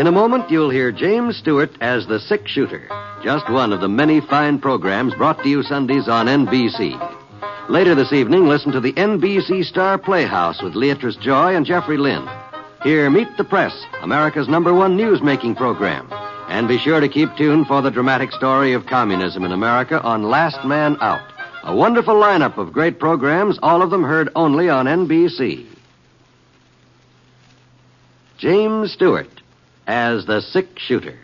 In a moment, you'll hear James Stewart as the Sick Shooter, just one of the many fine programs brought to you Sundays on NBC. Later this evening, listen to the NBC Star Playhouse with Leatrice Joy and Jeffrey Lynn. Here, Meet the Press, America's #1 news-making program. And be sure to keep tuned for the dramatic story of communism in America on Last Man Out. A wonderful lineup of great programs, all of them heard only on NBC. James Stewart as the Sick Shooter.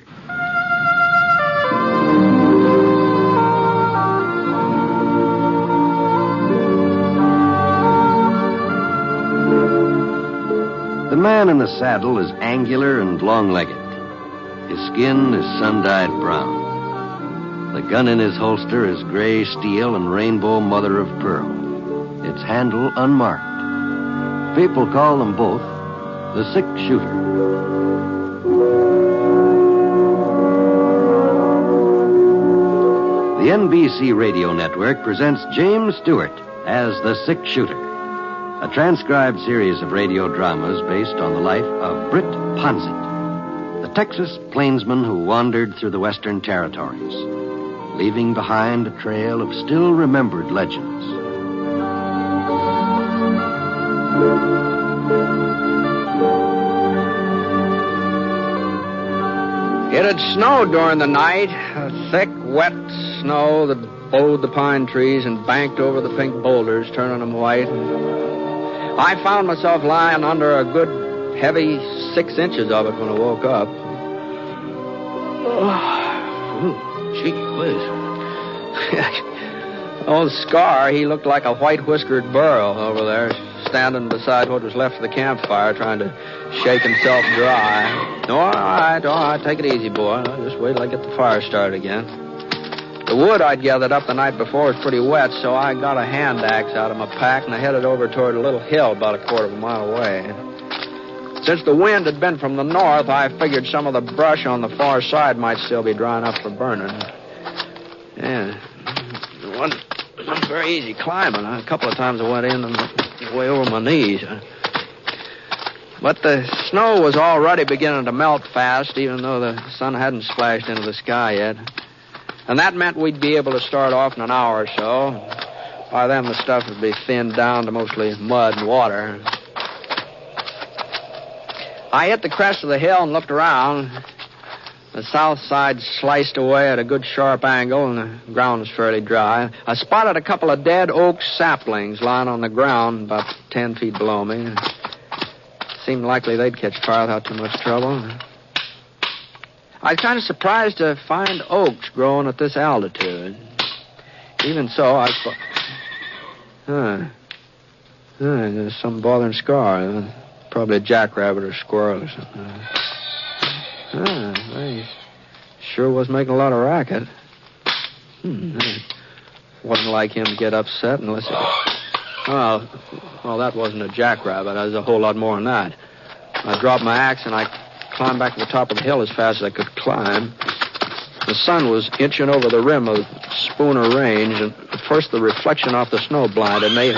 The man in the saddle is angular and long-legged. His skin is sun-dyed brown. The gun in his holster is gray steel and rainbow mother of pearl. Its handle unmarked. People call them both the Sick Shooter. The NBC Radio Network presents James Stewart as the Sick Shooter, a transcribed series of radio dramas based on the life of Britt Ponzett, the Texas plainsman who wandered through the Western Territories, leaving behind a trail of still-remembered legends. It had snowed during the night, a thick, wet snow that bowed the pine trees and banked over the pink boulders, turning them white. I found myself lying under a good, heavy 6 inches of it when I woke up. Gee whiz. Old Scar, he looked like a white-whiskered burro over there, standing beside what was left of the campfire, trying to shake himself dry. All right, take it easy, boy. Just wait till I get the fire started again. The wood I'd gathered up the night before was pretty wet, so I got a hand axe out of my pack and I headed over toward a little hill about a quarter of a mile away. Since the wind had been from the north, I figured some of the brush on the far side might still be dry enough for burning. Yeah, it wasn't very easy climbing. A couple of times I went in and way over my knees. But the snow was already beginning to melt fast, even though the sun hadn't splashed into the sky yet. And that meant we'd be able to start off in an hour or so. By then, the stuff would be thinned down to mostly mud and water. I hit the crest of the hill and looked around. The south side sliced away at a good sharp angle, and the ground was fairly dry. I spotted a couple of dead oak saplings lying on the ground about 10 feet below me. Seemed likely they'd catch fire without too much trouble. I was kind of surprised to find oaks growing at this altitude. Even so, I thought, there's some bothering Scar. Probably a jackrabbit or squirrel or something. They sure was making a lot of racket. Wasn't like him to get upset unless it... Well, that wasn't a jackrabbit. That was a whole lot more than that. I dropped my axe and I climbed back to the top of the hill as fast as I could climb. The sun was inching over the rim of Spooner Range, and at first the reflection off the snow blinded me.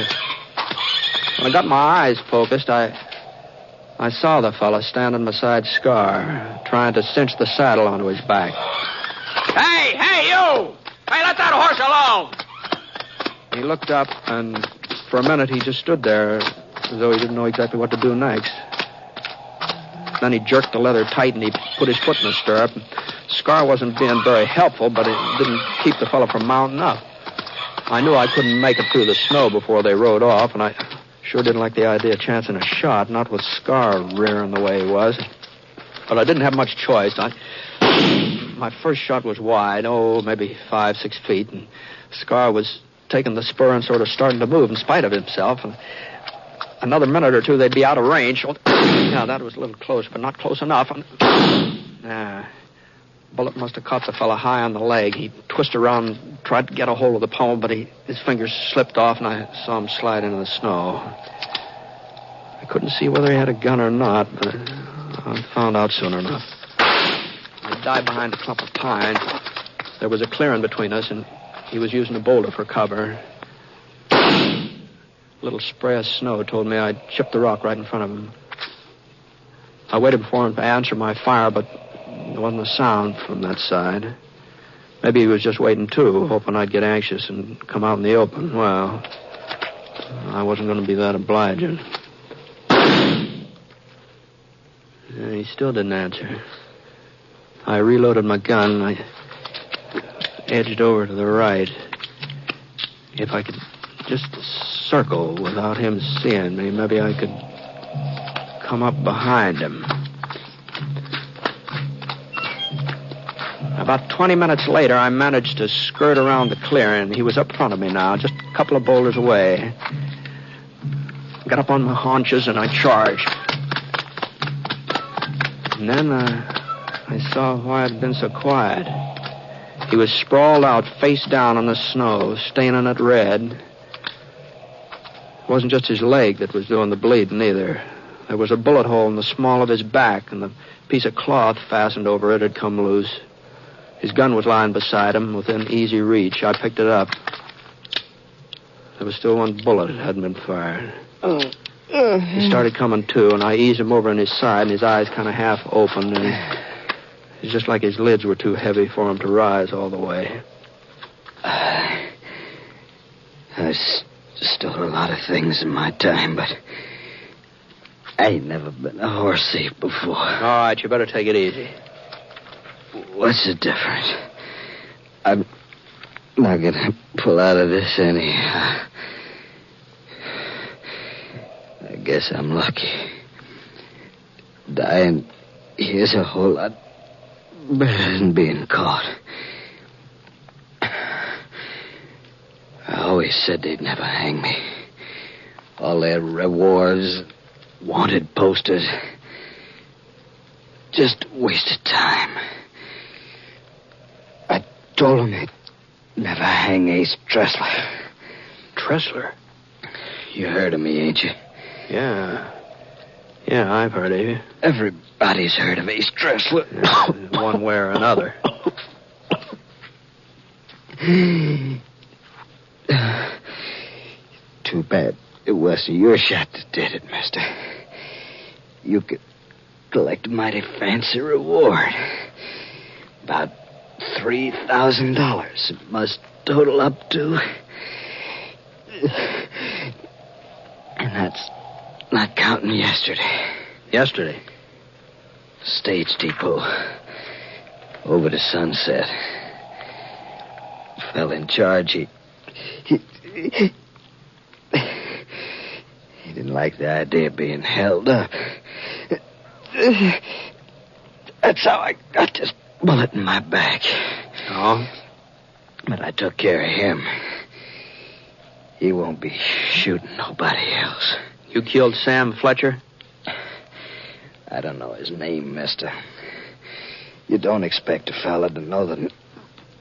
When I got my eyes focused, I saw the fella standing beside Scar, trying to cinch the saddle onto his back. Hey, you! Hey, let that horse alone! He looked up, and for a minute he just stood there as though he didn't know exactly what to do next. Then he jerked the leather tight and he put his foot in the stirrup. Scar wasn't being very helpful, but it didn't keep the fellow from mounting up. I knew I couldn't make it through the snow before they rode off, and I sure didn't like the idea of chancing a shot, not with Scar rearing the way he was. But I didn't have much choice. My first shot was wide, maybe 5-6 feet, and Scar was taking the spur and sort of starting to move in spite of himself. And another minute or two, they'd be out of range. Yeah, that was a little close, but not close enough. Bullet must have caught the fella high on the leg. He twisted around and tried to get a hold of the pommel, but his fingers slipped off, and I saw him slide into the snow. I couldn't see whether he had a gun or not, but I found out soon enough. I dived behind a clump of pines. There was a clearing between us, and he was using a boulder for cover. A little spray of snow told me I'd chipped the rock right in front of him. I waited for him to answer my fire, but there wasn't a sound from that side. Maybe he was just waiting, too, hoping I'd get anxious and come out in the open. Well, I wasn't going to be that obliging. Yeah, he still didn't answer. I reloaded my gun. I edged over to the right. If I could just circle without him seeing me, maybe I could come up behind him. About 20 minutes later, I managed to skirt around the clearing. He was up front of me now, just a couple of boulders away. Got up on my haunches and I charged. And then I saw why it had been so quiet. He was sprawled out face down on the snow, staining it red. It wasn't just his leg that was doing the bleeding either. There was a bullet hole in the small of his back, and the piece of cloth fastened over it had come loose. His gun was lying beside him, within easy reach. I picked it up. There was still one bullet that hadn't been fired. He started coming to, and I eased him over on his side, and his eyes kind of half opened, and it's just like his lids were too heavy for him to rise all the way. I stole a lot of things in my time, but I ain't never been a horse thief before. All right, you better take it easy. What's the difference? I'm not gonna pull out of this anyhow. I guess I'm lucky. Dying here's a whole lot better than being caught. I always said they'd never hang me. All their rewards, wanted posters, just wasted time. I told them they'd never hang Ace Tressler. Tressler? You heard of me, ain't you? Yeah. Yeah, I've heard of you. Everybody's heard of Ace Tressler. One way or another. Too bad it wasn't your shot that did it, mister. You could collect a mighty fancy reward. About $3,000 it must total up to. And that's not counting yesterday. Yesterday? Stage depot. Over to Sunset. Fell in charge. He didn't like the idea of being held up. That's how I got this bullet in my back. Oh? But I took care of him. He won't be shooting nobody else. You killed Sam Fletcher? I don't know his name, mister. You don't expect a fella to know the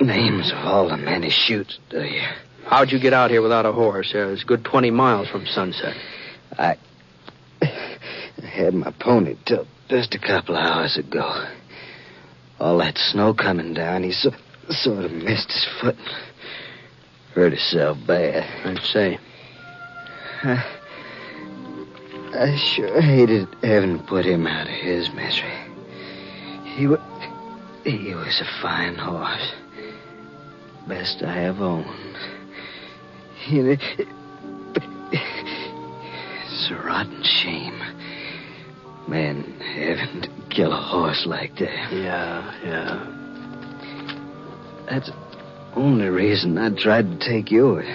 names of all the men he shoots, do you? How'd you get out here without a horse? It was a good 20 miles from Sunset. I had my pony till just a couple of hours ago. All that snow coming down, he sort of missed his foot. Hurt himself bad. I'd say. I sure hated having to put him out of his misery. He was a fine horse. Best I ever owned. It's a rotten shame. Man having to kill a horse like that. Yeah. That's the only reason I tried to take yours.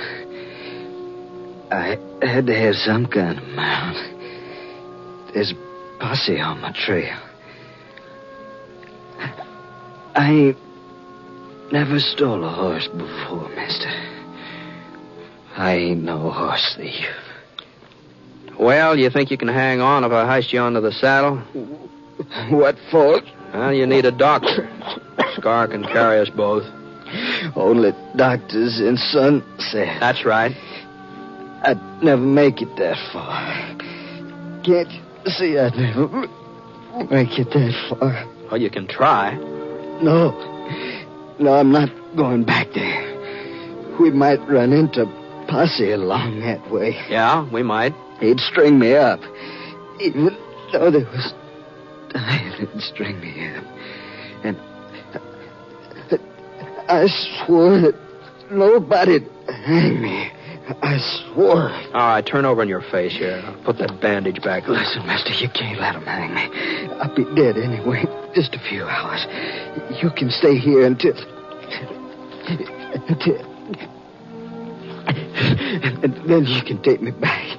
I had to have some kind of mount. There's a posse on my trail. I ain't never stole a horse before, mister. I ain't no horse thief. Well, you think you can hang on if I heist you onto the saddle? What for? Well, you need a doctor. Scar can carry us both. Only doctors in Sunset. That's right. I'd never make it that far. Can't you see I'd never make it that far? Well, you can try. No, I'm not going back there. We might run into posse along that way. Yeah, we might. He'd string me up, even though there was tie and string me up. And I swore that nobody'd hang me. I swore. All right, turn over on your face here. I'll put that bandage back on. Listen, mister, you can't let them hang me. I'll be dead anyway. Just a few hours. You can stay here until... And then you can take me back.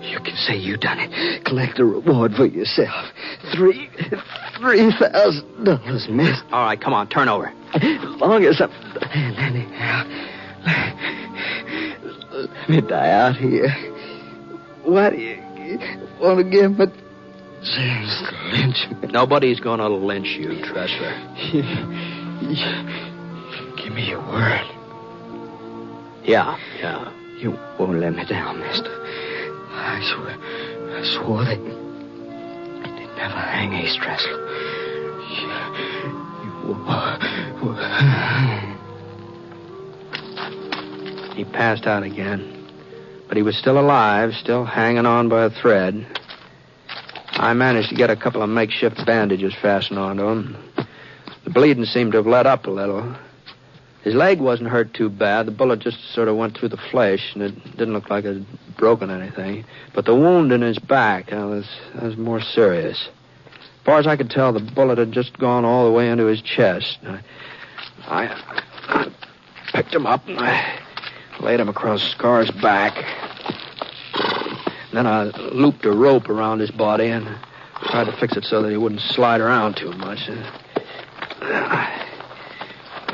You can say you done it. Collect a reward for yourself. $3,000, miss. All right, come on, turn over. As long as I'm... And anyhow, let me die out here. Why do you want to give me... James to lynch me? Nobody's going to lynch you, Tressler. Give me your word. Yeah. You won't let me down, mister. I swore that they'd never hang Ace Tressler. He passed out again. But he was still alive, still hanging on by a thread. I managed to get a couple of makeshift bandages fastened onto him. The bleeding seemed to have let up a little. His leg wasn't hurt too bad. The bullet just sort of went through the flesh, and it didn't look like it had broken anything. But the wound in his back, that was more serious. As far as I could tell, the bullet had just gone all the way into his chest. I picked him up, and I laid him across Scar's back. Then I looped a rope around his body and tried to fix it so that he wouldn't slide around too much.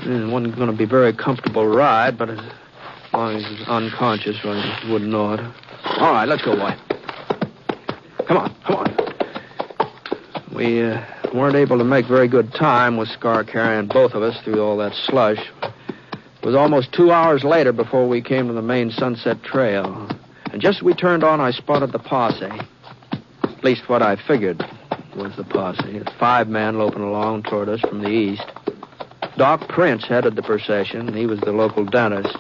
It wasn't going to be a very comfortable ride, but as long as he was unconscious, I wouldn't know it. All right, let's go, boy. Come on. We weren't able to make very good time with Scar carrying both of us through all that slush. It was almost 2 hours later before we came to the main Sunset Trail. And just as we turned on, I spotted the posse. At least what I figured was the posse. 5 men loping along toward us from the east. Doc Prince headed the procession. He was the local dentist.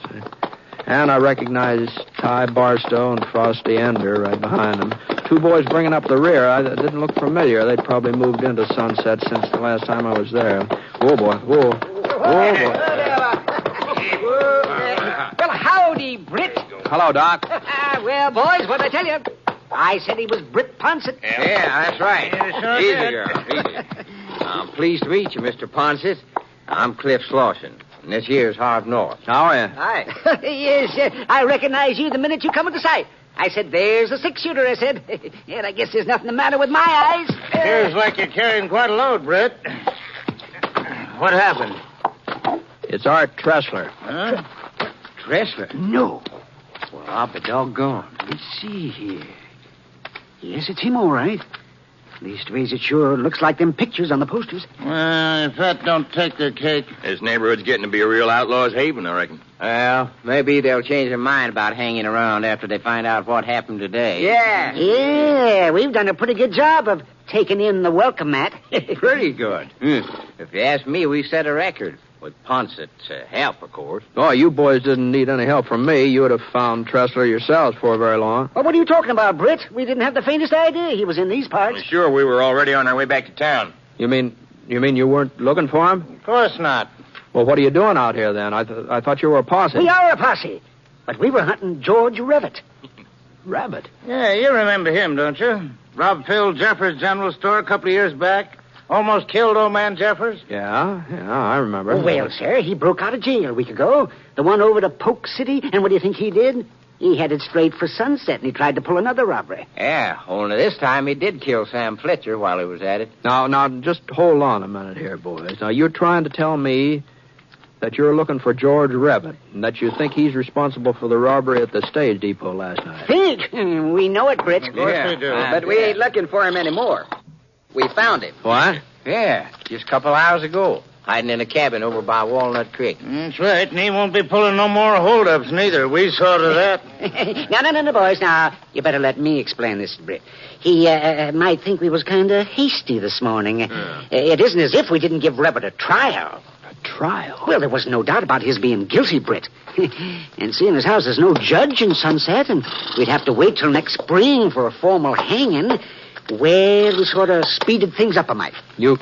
And I recognized Ty Barstow and Frosty Ender right behind them. 2 boys bringing up the rear. I didn't look familiar. They'd probably moved into Sunset since the last time I was there. Whoa, boy. Whoa. Whoa, boy. Well, howdy, Britt. Hello, Doc. Well, boys, what'd I tell you? I said he was Britt Ponsett. Yeah, that's right. Yeah, Easy, girl. Easy. I'm pleased to meet you, Mr. Ponsett. I'm Cliff Slauson, and this here's Harv North. How are you? Hi. Yes, I recognize you the minute you come into sight. I said, there's a 6-shooter, I said. And I guess there's nothing the matter with my eyes. Appears like you're carrying quite a load, Britt. What happened? It's Art Tressler. Huh? Tressler? No. Well, I'll be doggone. Let's see here. Yes, it's him, all right. Leastways, it sure looks like them pictures on the posters. Well, if that don't take their cake. This neighborhood's getting to be a real outlaw's haven, I reckon. Well, maybe they'll change their mind about hanging around after they find out what happened today. Yeah, we've done a pretty good job of taking in the welcome mat. Pretty good. If you ask me, we set a record. With Ponsett's help, of course. Oh, you boys didn't need any help from me. You would have found Tressler yourselves before very long. Well, what are you talking about, Britt? We didn't have the faintest idea he was in these parts. Sure, we were already on our way back to town. You mean you weren't looking for him? Of course not. Well, what are you doing out here, then? I thought you were a posse. We are a posse, but we were hunting George Revitt. Rabbit? Yeah, you remember him, don't you? Robbed Phil Jeffers' general store a couple of years back. Almost killed old man Jeffers. Yeah, I remember. Well, sir, he broke out of jail a week ago. The one over to Polk City, and what do you think he did? He headed straight for Sunset, and he tried to pull another robbery. Yeah, only this time he did kill Sam Fletcher while he was at it. Now, just hold on a minute here, boys. Now, you're trying to tell me that you're looking for George Revitt, and that you think he's responsible for the robbery at the stage depot last night. Think? We know it, Britt. Of course we do. But we ain't looking for him anymore. We found him. What? Yeah, just a couple hours ago. Hiding in a cabin over by Walnut Creek. That's right, and he won't be pulling no more holdups neither. We saw to that. No, boys. Now, you better let me explain this, Britt. He might think we was kind of hasty this morning. It isn't as if we didn't give Revitt a trial. A trial? Well, there was no doubt about his being guilty, Britt. And seeing as how there's no judge in Sunset, and we'd have to wait till next spring for a formal hanging, Well, we sort of speeded things up a mite. You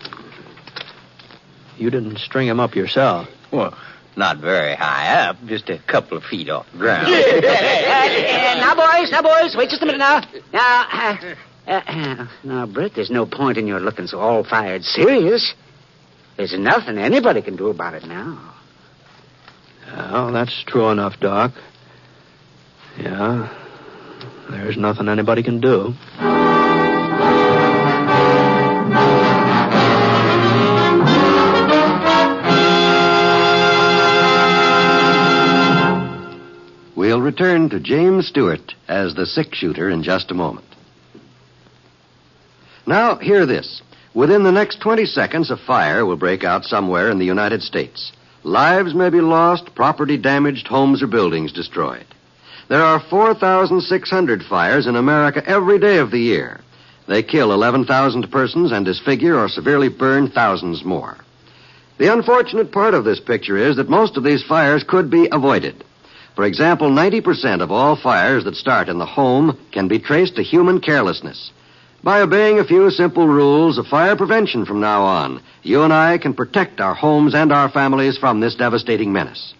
didn't string him up yourself. Well, not very high up, just a couple of feet off the ground. Now, boys, wait just a minute now. Now, Britt, there's no point in your looking so all-fired serious. There's nothing anybody can do about it now. Well, that's true enough, Doc. Yeah, there's nothing anybody can do. We'll return to James Stewart as the six-shooter in just a moment. Now, hear this. Within the next 20 seconds, a fire will break out somewhere in the United States. Lives may be lost, property damaged, homes or buildings destroyed. There are 4,600 fires in America every day of the year. They kill 11,000 persons and disfigure or severely burn thousands more. The unfortunate part of this picture is that most of these fires could be avoided. For example, 90% of all fires that start in the home can be traced to human carelessness. By obeying a few simple rules of fire prevention from now on, you and I can protect our homes and our families from this devastating menace.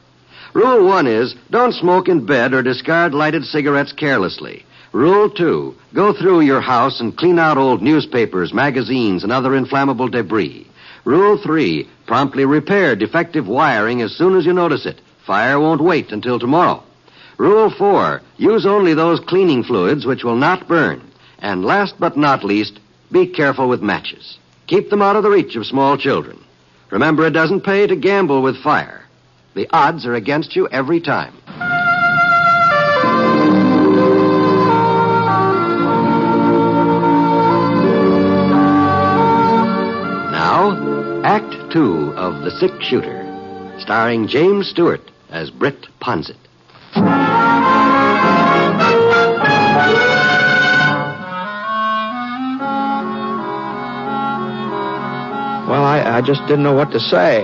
Rule 1 is, don't smoke in bed or discard lighted cigarettes carelessly. Rule 2, go through your house and clean out old newspapers, magazines, and other inflammable debris. Rule 3, promptly repair defective wiring as soon as you notice it. Fire won't wait until tomorrow. Rule 4, use only those cleaning fluids which will not burn. And last but not least, be careful with matches. Keep them out of the reach of small children. Remember, it doesn't pay to gamble with fire. The odds are against you every time. Now, Act 2 of The Six-Shooter, starring James Stewart as Britt Ponzett. Well, I just didn't know what to say.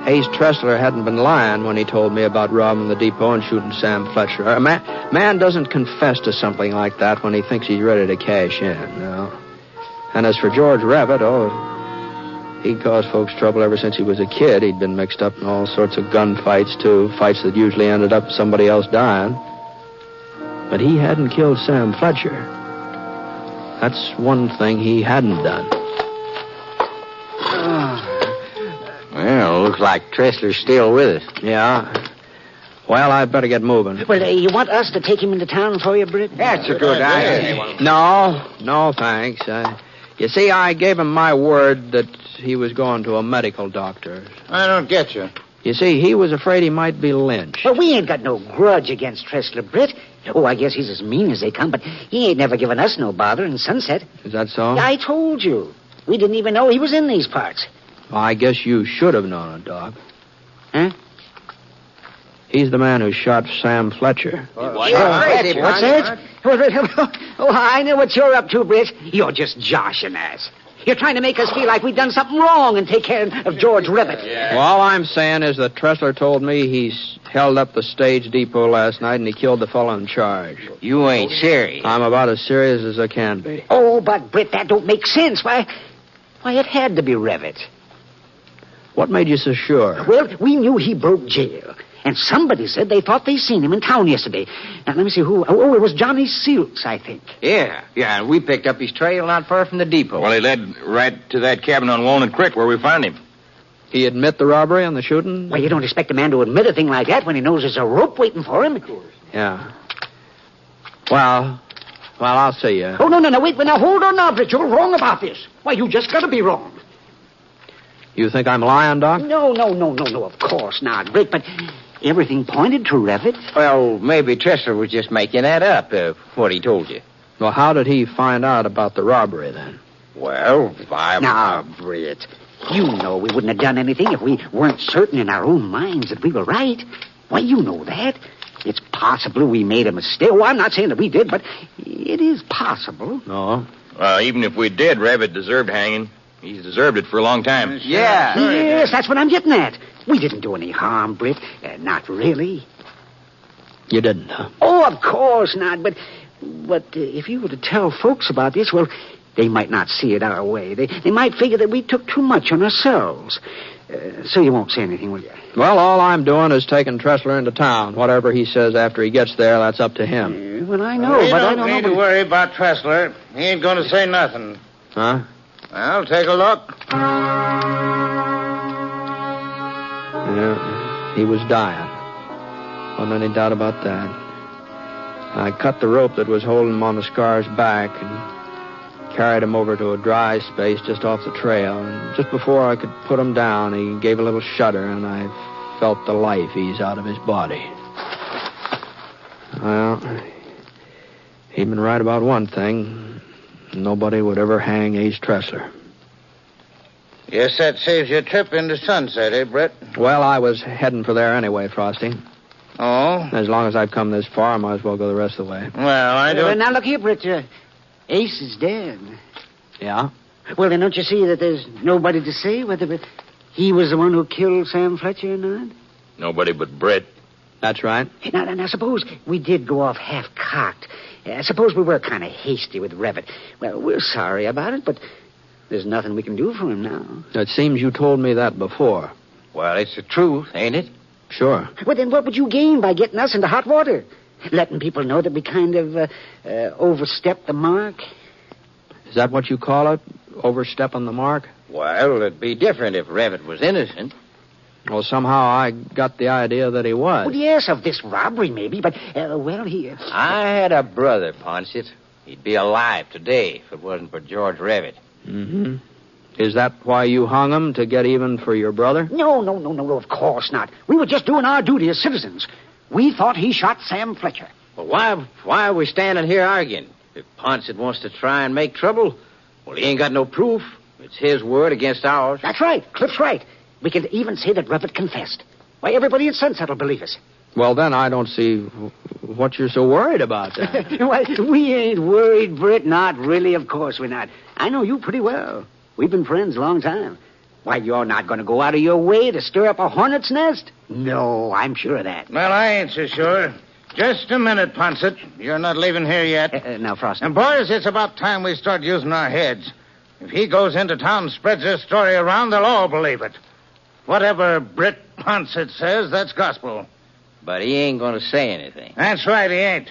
Hayes Tressler hadn't been lying when he told me about robbing the depot and shooting Sam Fletcher. A man doesn't confess to something like that when he thinks he's ready to cash in, no. And as for George Rabbit, he caused folks trouble ever since he was a kid. He'd been mixed up in all sorts of gunfights, too, fights that usually ended up with somebody else dying. But he hadn't killed Sam Fletcher. That's one thing he hadn't done. Well, looks like Tressler's still with us. Yeah. Well, I'd better get moving. Well, you want us to take him into town for you, Britt? That's a good idea. No, thanks. You see, I gave him my word that he was going to a medical doctor. I don't get you. You see, he was afraid he might be lynched. Well, we ain't got no grudge against Tressler, Britt. Oh, I guess he's as mean as they come, but he ain't never given us no bother in Sunset. Is that so? I told you. We didn't even know he was in these parts. Well, I guess you should have known it, Doc. Huh? He's the man who shot Sam Fletcher. What's that? Oh, I know what you're up to, Britt. You're just joshing us. You're trying to make us feel like we've done something wrong and take care of George Ribbit. Yeah. Well, all I'm saying is that Tressler told me he's held up the stage depot last night and he killed the fellow in charge. You ain't serious. I'm about as serious as I can be. Oh, but, Britt, that don't make sense. Why, it had to be Ribbit. What made you so sure? Well, we knew he broke jail. And somebody said they thought they seen him in town yesterday. Now, let me see who. Oh, it was Johnny Silks, I think. Yeah, and we picked up his trail not far from the depot. Well, he led right to that cabin on Walnut Creek where we found him. He admit the robbery and the shooting? Well, you don't expect a man to admit a thing like that when he knows there's a rope waiting for him. Of course. Yeah. Well, I'll see you. Oh, no, wait. Now, hold on now, Britt. You're wrong about this. Why, you just gotta be wrong. You think I'm lying, Doc? No, of course not, Britt, but everything pointed to Revitt. Well, maybe Tressler was just making that up, what he told you. Well, how did he find out about the robbery, then? Well, Now, Britt, you know we wouldn't have done anything if we weren't certain in our own minds that we were right. Why, you know that. It's possible we made a mistake. Well, I'm not saying that we did, but it is possible. No? Even if we did, Revitt deserved hanging. He's deserved it for a long time. Yeah. Yes, that's what I'm getting at. We didn't do any harm, Britt. Not really. You didn't, huh? Oh, of course not. But if you were to tell folks about this, well, They might not see it our way. They might figure that we took too much on ourselves. So you won't say anything, will you? Well, all I'm doing is taking Tressler into town. Whatever he says after he gets there, that's up to him. Well, I know, but I don't don't need know. to worry about Tressler. He ain't going to say nothing. Huh? Well, take a look. Yeah, he was dying. Wasn't any doubt about that. I cut the rope that was holding him on the scar's back and carried him over to a dry space just off the trail. And just before I could put him down, he gave a little shudder, and I felt the life ease out of his body. Well, he'd been right about one thing. Nobody would ever hang Ace Tressler. Yes, that saves your trip into Sunset, eh, Brett? Well, I was heading for there anyway, Frosty. Oh? As long as I've come this far, I might as well go the rest of the way. Well, I don't... Now, look here, Britt. Ace is dead. Yeah? Well, then don't you see that there's nobody to say whether he was the one who killed Sam Fletcher or not? Nobody but Britt. That's right. Now, suppose we did go off half-cocked. Suppose we were kind of hasty with Revitt. Well, we're sorry about it, but there's nothing we can do for him now. It seems you told me that before. Well, it's the truth, ain't it? Sure. Well, then what would you gain by getting us into hot water? Letting people know that we kind of overstepped the mark? Is that what you call it? Overstepping the mark? Well, it'd be different if Revitt was innocent. Well, somehow I got the idea that he was. Well, yes, of this robbery, maybe, but, he... I had a brother, Ponset. He'd be alive today if it wasn't for George Revitt. Mm-hmm. Is that why you hung him, to get even for your brother? No, of course not. We were just doing our duty as citizens. We thought he shot Sam Fletcher. Well, why are we standing here arguing? If Ponset wants to try and make trouble, well, he ain't got no proof. It's his word against ours. That's right. Cliff's right. We can even say that Revitt confessed. Why, everybody at Sunset will believe us. Well, then I don't see what you're so worried about then. Well, we ain't worried, Britt. Not really, of course we're not. I know you pretty well. We've been friends a long time. Why, you're not going to go out of your way to stir up a hornet's nest? No, I'm sure of that. Well, I ain't so sure. Just a minute, Ponset. You're not leaving here yet. Now, Frosty. And, boys, it's about time we start using our heads. If he goes into town and spreads this story around, they'll all believe it. Whatever Britt Ponset says, that's gospel. But he ain't going to say anything. That's right, he ain't.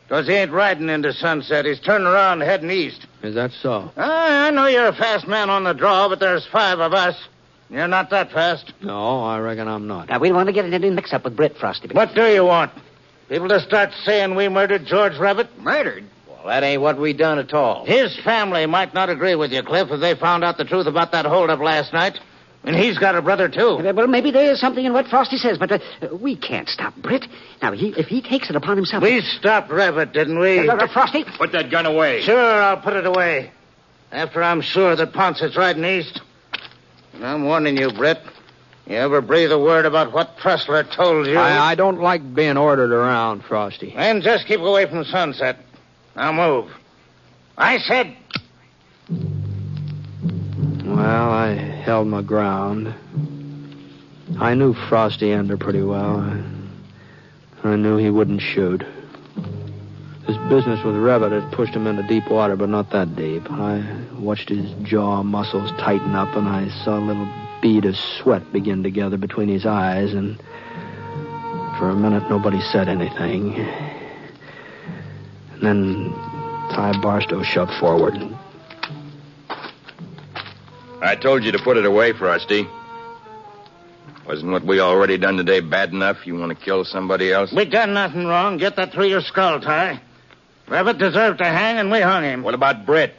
Because he ain't riding into Sunset. He's turning around and heading east. Is that so? I know you're a fast man on the draw, but there's 5 of us. You're not that fast. No, I reckon I'm not. Now, we don't want to get in any mix-up with Britt, Frosty. What do you want? People to start saying we murdered George Revitt? Murdered? Well, that ain't what we done at all. His family might not agree with you, Cliff, if they found out the truth about that holdup last night. And he's got a brother, too. Well, maybe there's something in what Frosty says, but we can't stop Britt. Now, if he takes it upon himself... We stopped Revitt, didn't we? Frosty? Put that gun away. Sure, I'll put it away. After I'm sure that Ponset's riding east. And I'm warning you, Britt. You ever breathe a word about what Tressler told you? I don't like being ordered around, Frosty. Then just keep away from Sunset. Now move. I said... Well, I held my ground. I knew Frosty Ender pretty well. I knew he wouldn't shoot. His business with Revitt had pushed him into deep water, but not that deep. I watched his jaw muscles tighten up, and I saw a little bead of sweat begin to gather between his eyes, and for a minute nobody said anything. And then Ty Barstow shoved forward. I told you to put it away, Frosty. Wasn't what we already done today bad enough? You want to kill somebody else? We done nothing wrong. Get that through your skull, Ty. Revitt deserved to hang, and we hung him. What about Britt?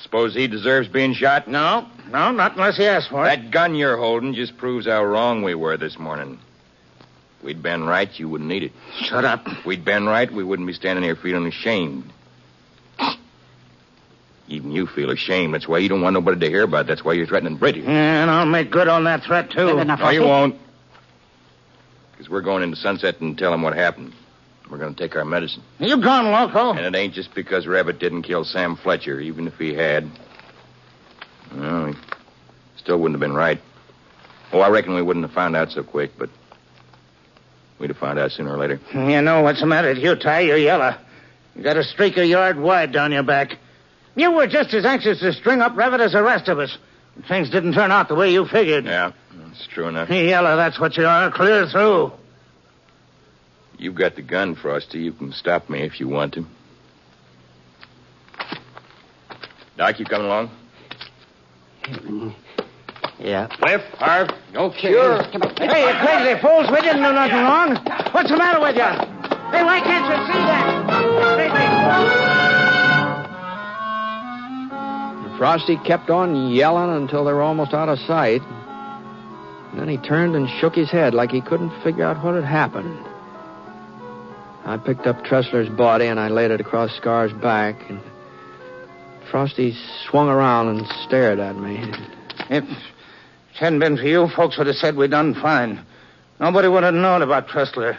Suppose he deserves being shot? No, not unless he asks for it. That gun you're holding just proves how wrong we were this morning. If we'd been right, you wouldn't need it. Shut up. If we'd been right, we wouldn't be standing here feeling ashamed. Even you feel ashamed. That's why you don't want nobody to hear about it. That's why you're threatening Britt. Yeah, and I'll make good on that threat, too. No, you won't. Because we're going into Sunset and tell him what happened. We're going to take our medicine. You gone loco? And it ain't just because Revitt didn't kill Sam Fletcher, even if he had. Well, he still wouldn't have been right. Oh, I reckon we wouldn't have found out so quick, but we'd have found out sooner or later. You know what's the matter with you, Ty? You're yellow. You got a streak a yard wide down your back. You were just as anxious to string up Rabbit as the rest of us. Things didn't turn out the way you figured. Yeah, that's true enough. Yellow, that's what you are, clear through. You've got the gun, Frosty. You can stop me if you want to. Doc, you coming along? Yeah. Cliff, Harv. Okay. Sure. Hey, you crazy fools, we didn't do nothing wrong. What's the matter with you? Hey, why can't you see that? Frosty kept on yelling until they were almost out of sight. And then he turned and shook his head like he couldn't figure out what had happened. I picked up Tressler's body and I laid it across Scar's back. And Frosty swung around and stared at me. If it hadn't been for you, folks would have said we'd done fine. Nobody would have known about Tressler.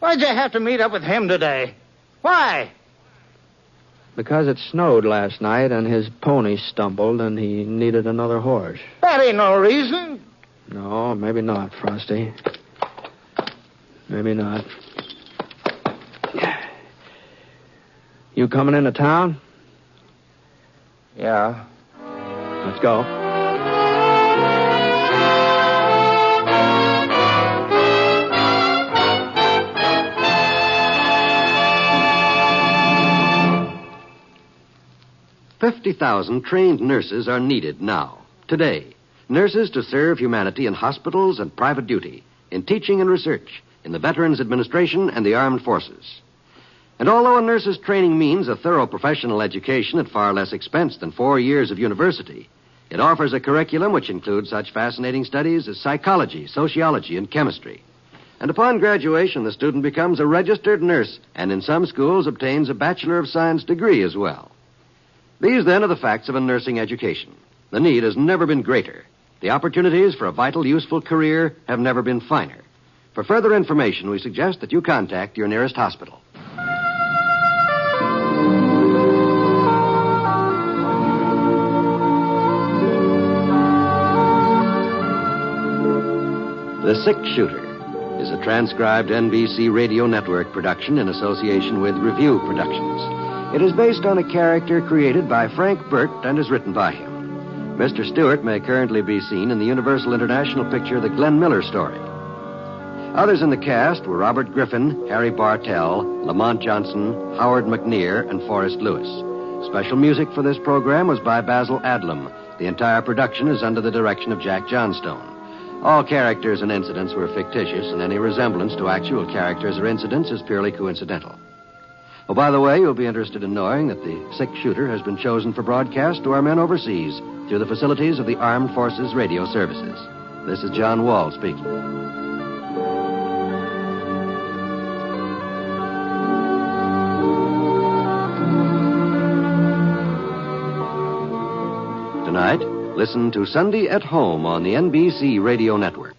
Why'd you have to meet up with him today? Why? Because it snowed last night and his pony stumbled and he needed another horse. That ain't no reason. No, maybe not, Frosty. Maybe not. You coming into town? Yeah. Let's go. $50,000 trained nurses are needed now, today. Nurses to serve humanity in hospitals and private duty, in teaching and research, in the Veterans Administration and the Armed Forces. And although a nurse's training means a thorough professional education at far less expense than 4 years of university, it offers a curriculum which includes such fascinating studies as psychology, sociology, and chemistry. And upon graduation, the student becomes a registered nurse and in some schools obtains a Bachelor of Science degree as well. These, then, are the facts of a nursing education. The need has never been greater. The opportunities for a vital, useful career have never been finer. For further information, we suggest that you contact your nearest hospital. The Six Shooter is a transcribed NBC Radio Network production in association with Review Productions. It is based on a character created by Frank Burt and is written by him. Mr. Stewart may currently be seen in the Universal International picture The Glenn Miller Story. Others in the cast were Robert Griffin, Harry Bartell, Lamont Johnson, Howard McNear, and Forrest Lewis. Special music for this program was by Basil Adlam. The entire production is under the direction of Jack Johnstone. All characters and incidents were fictitious, and any resemblance to actual characters or incidents is purely coincidental. Oh, by the way, you'll be interested in knowing that the Six Shooter has been chosen for broadcast to our men overseas through the facilities of the Armed Forces Radio Services. This is John Wall speaking. Tonight, listen to Sunday at Home on the NBC Radio Network.